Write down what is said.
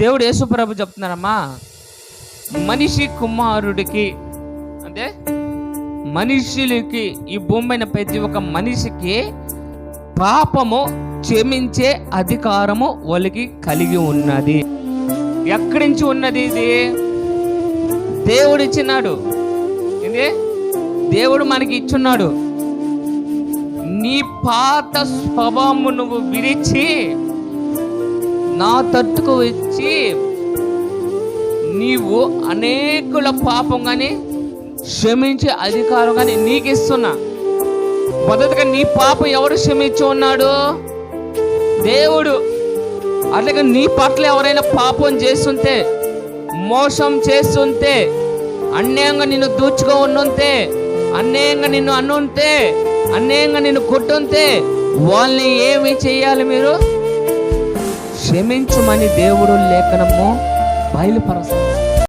దేవుడు యేసుప్రభు చెప్తున్నారమ్మా, మనిషి కుమారుడికి అంటే మనుషులకి, ఈ భూమి పైన ప్రతి ఒక్క మనిషికి పాపము క్షమించే అధికారము వాళ్ళకి కలిగి ఉన్నది. ఎక్కడి నుంచి ఉన్నది ఇది? దేవుడు ఇచ్చినాడు. ఇది దేవుడు మనకి ఇచ్చున్నాడు. నీ పాత స్వభావము నువ్వు విడిచి నా తట్టుకు వచ్చి నీవు అనేకుల పాపం కానీ క్షమించే అధికారం కానీ నీకు ఇస్తున్నా. మొదటగా నీ పాపం ఎవరు క్షమించి ఉన్నాడు? దేవుడు. అట్లాగే నీ పట్ల ఎవరైనా పాపం చేస్తుంటే, మోసం చేస్తుంటే, అన్యాయంగా నిన్ను దూచుకో ఉంటే, అన్యాయంగా నిన్ను అనుంటే, అన్యాయంగా నిన్ను కొట్టుంటే, వాళ్ళని ఏమి చేయాలి? మీరు క్షమించమని దేవుడు లేఖనము బయలుపరుస్తాడు.